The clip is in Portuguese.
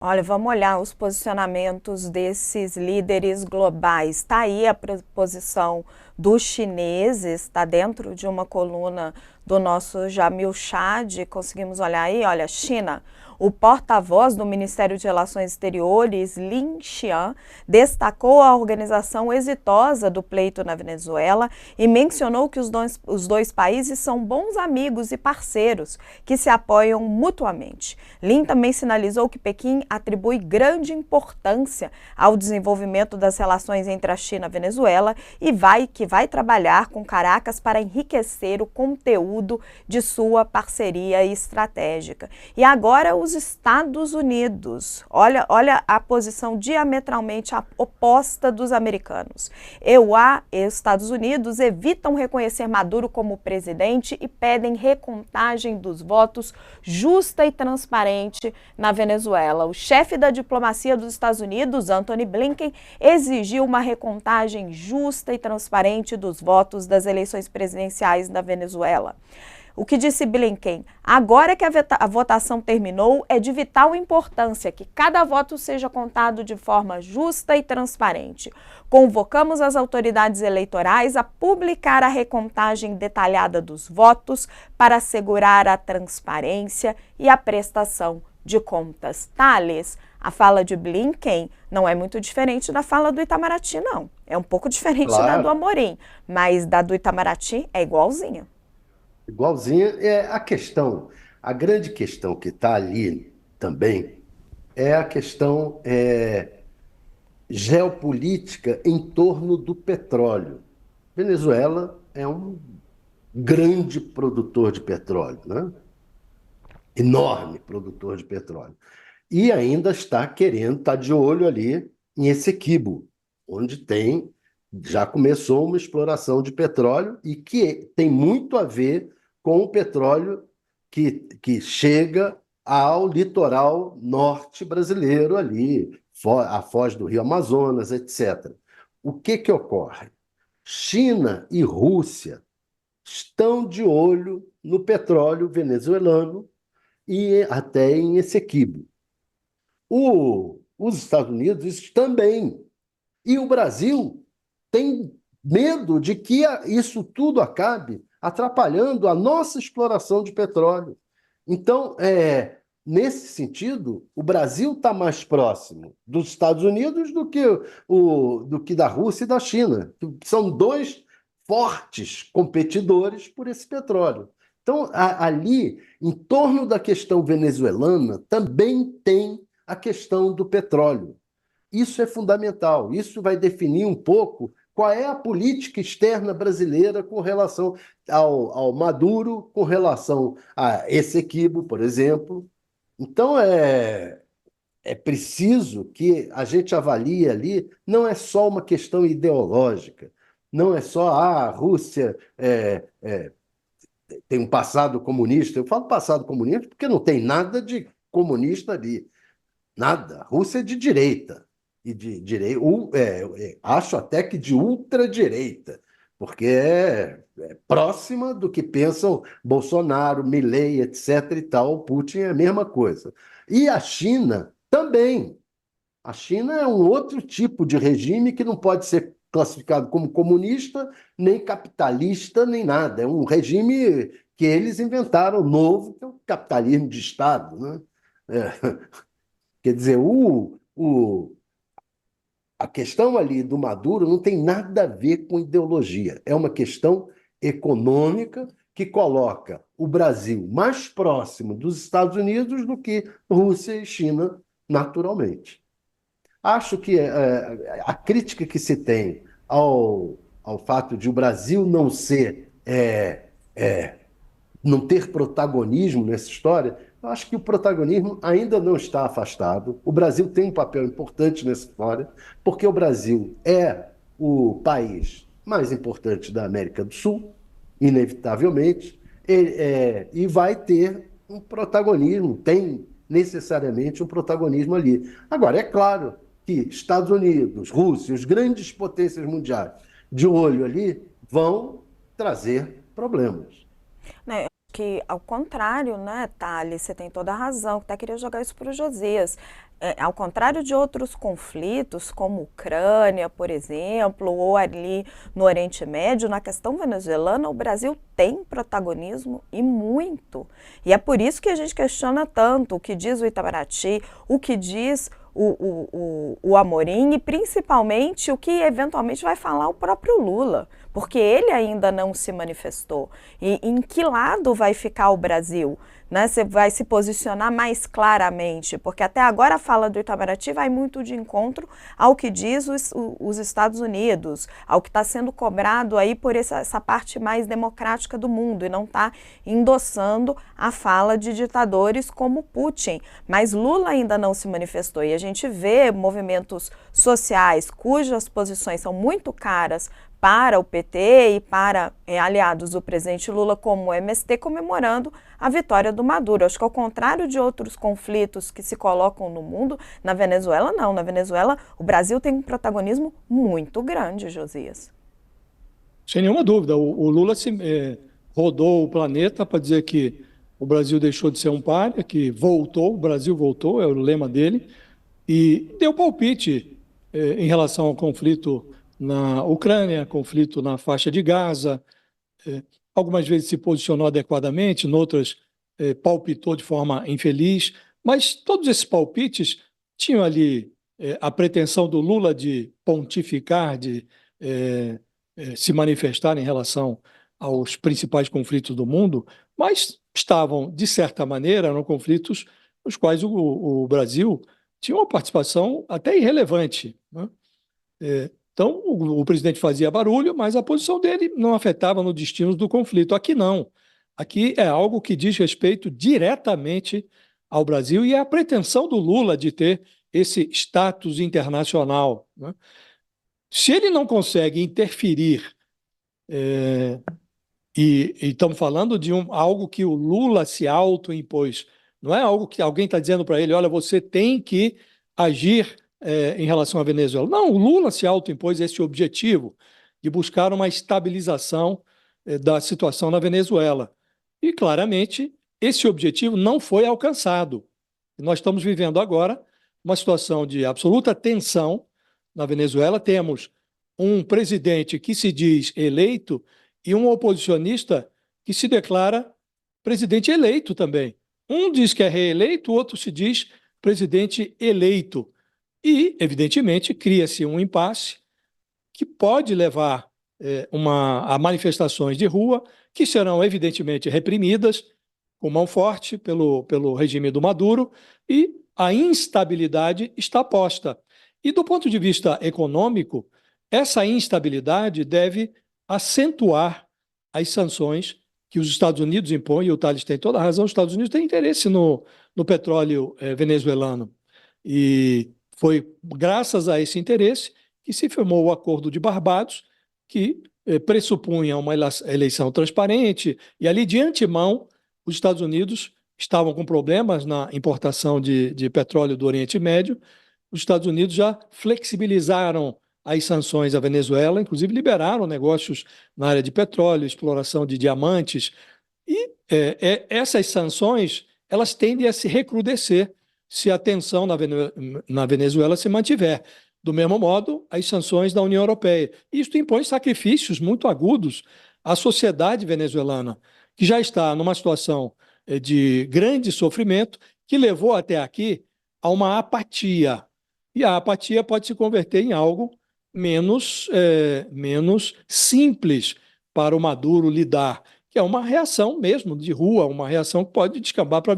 Olha, vamos olhar os posicionamentos desses líderes globais. Está aí a posição dos chineses, está dentro de uma coluna do nosso Jamil Chad. Conseguimos olhar aí, olha, China. O porta-voz do Ministério de Relações Exteriores, Lin Xian, destacou a organização exitosa do pleito na Venezuela e mencionou que os dois países são bons amigos e parceiros que se apoiam mutuamente. Lin também sinalizou que Pequim atribui grande importância ao desenvolvimento das relações entre a China e a Venezuela e vai trabalhar com Caracas para enriquecer o conteúdo de sua parceria estratégica. E agora os Estados Unidos. Olha a posição diametralmente oposta dos americanos. EUA e Estados Unidos evitam reconhecer Maduro como presidente e pedem recontagem dos votos justa e transparente na Venezuela. O chefe da diplomacia dos Estados Unidos, Antony Blinken, exigiu uma recontagem justa e transparente dos votos das eleições presidenciais na Venezuela. O que disse Blinken? Agora que a votação terminou, é de vital importância que cada voto seja contado de forma justa e transparente. Convocamos as autoridades eleitorais a publicar a recontagem detalhada dos votos para assegurar a transparência e a prestação de contas. Thales, a fala de Blinken não é muito diferente da fala do Itamaraty, não. É um pouco diferente da do Claro, Amorim, mas da do Itamaraty é igualzinha. igualzinha. É a questão, a grande questão que está ali também é a questão geopolítica em torno do petróleo. Venezuela é um grande produtor de petróleo, né? Enorme produtor de petróleo. E ainda está querendo, está de olho ali em Essequibo, onde já começou uma exploração de petróleo e que tem muito a ver com o petróleo que chega ao litoral norte brasileiro ali, a foz do Rio Amazonas, etc. O que ocorre? China e Rússia estão de olho no petróleo venezuelano e até em Essequibo. Os Estados Unidos também. E o Brasil tem medo de que isso tudo acabe atrapalhando a nossa exploração de petróleo. Então, nesse sentido, o Brasil está mais próximo dos Estados Unidos do que da Rússia e da China, que são dois fortes competidores por esse petróleo. Então, ali, em torno da questão venezuelana, também tem a questão do petróleo. Isso é fundamental. Isso vai definir um pouco qual é a política externa brasileira com relação ao Maduro, com relação a Essequibo, por exemplo. Então, é preciso que a gente avalie ali, não é só uma questão ideológica, não é só a Rússia tem um passado comunista. Eu falo passado comunista porque não tem nada de comunista ali. Nada. A Rússia é de direita. E de direita, acho até que de ultradireita, porque é próxima do que pensam Bolsonaro, Milei, etc. e tal. O Putin é a mesma coisa. E a China também. A China é um outro tipo de regime que não pode ser classificado como comunista, nem capitalista, nem nada. É um regime que eles inventaram novo, que é o capitalismo de Estado, né? É. Quer dizer, a questão ali do Maduro não tem nada a ver com ideologia. É uma questão econômica que coloca o Brasil mais próximo dos Estados Unidos do que Rússia e China, naturalmente. Acho que a crítica que se tem ao fato de o Brasil não ter protagonismo nessa história, eu acho que o protagonismo ainda não está afastado. O Brasil tem um papel importante nessa história, porque o Brasil é o país mais importante da América do Sul, inevitavelmente, e vai ter um protagonismo, tem necessariamente um protagonismo ali. Agora, é claro que Estados Unidos, Rússia, os grandes potências mundiais de olho ali vão trazer problemas. Né, que ao contrário, né, Thales, você tem toda a razão, até queria jogar isso para o Josias. ao contrário de outros conflitos, como Ucrânia, por exemplo, ou ali no Oriente Médio, na questão venezuelana, o Brasil tem protagonismo e muito. E é por isso que a gente questiona tanto o que diz o Itamaraty, o que diz o Amorim e principalmente o que eventualmente vai falar o próprio Lula, porque ele ainda não se manifestou. E em que lado vai ficar o Brasil? Né? Você vai se posicionar mais claramente, porque até agora a fala do Itamaraty vai muito de encontro ao que diz os Estados Unidos, ao que está sendo cobrado aí por essa parte mais democrática do mundo, e não está endossando a fala de ditadores como Putin. Mas Lula ainda não se manifestou, e a gente vê movimentos sociais cujas posições são muito caras para o PT e para aliados do presidente Lula, como o MST, comemorando a vitória do Maduro. Acho que ao contrário de outros conflitos que se colocam no mundo, na Venezuela não. Na Venezuela o Brasil tem um protagonismo muito grande, Josias. Sem nenhuma dúvida. O Lula rodou o planeta para dizer que o Brasil deixou de ser um pária, que voltou, o Brasil voltou, é o lema dele, e deu palpite em relação ao conflito na Ucrânia, conflito na faixa de Gaza. Algumas vezes se posicionou adequadamente, noutras palpitou de forma infeliz, mas todos esses palpites tinham ali a pretensão do Lula de pontificar, de se manifestar em relação aos principais conflitos do mundo, mas estavam, de certa maneira, eram conflitos nos quais o Brasil tinha uma participação até irrelevante, né? Então, o presidente fazia barulho, mas a posição dele não afetava no destino do conflito. Aqui não. Aqui é algo que diz respeito diretamente ao Brasil e é a pretensão do Lula de ter esse status internacional, né? Se ele não consegue interferir, e estamos falando de algo que o Lula se autoimpôs, não é algo que alguém está dizendo para ele, olha, você tem que agir em relação à Venezuela. Não, o Lula se autoimpôs esse objetivo de buscar uma estabilização da situação na Venezuela. E, claramente, esse objetivo não foi alcançado. Nós estamos vivendo agora uma situação de absoluta tensão na Venezuela. Temos um presidente que se diz eleito e um oposicionista que se declara presidente eleito também. Um diz que é reeleito, o outro se diz presidente eleito. E, evidentemente, cria-se um impasse que pode levar a manifestações de rua que serão, evidentemente, reprimidas com mão forte pelo regime do Maduro, e a instabilidade está posta. E, do ponto de vista econômico, essa instabilidade deve acentuar as sanções que os Estados Unidos impõem, e o Thales tem toda a razão, os Estados Unidos têm interesse no petróleo venezuelano. E foi graças a esse interesse que se firmou o Acordo de Barbados, que pressupunha uma eleição transparente, e ali de antemão os Estados Unidos estavam com problemas na importação de petróleo do Oriente Médio. Os Estados Unidos já flexibilizaram as sanções à Venezuela, inclusive liberaram negócios na área de petróleo, exploração de diamantes, e essas sanções elas tendem a se recrudescer se a tensão na Venezuela se mantiver. Do mesmo modo, as sanções da União Europeia. Isto impõe sacrifícios muito agudos à sociedade venezuelana, que já está numa situação de grande sofrimento, que levou até aqui a uma apatia. E a apatia pode se converter em algo menos simples para o Maduro lidar, que é uma reação mesmo de rua, uma reação que pode descambar para a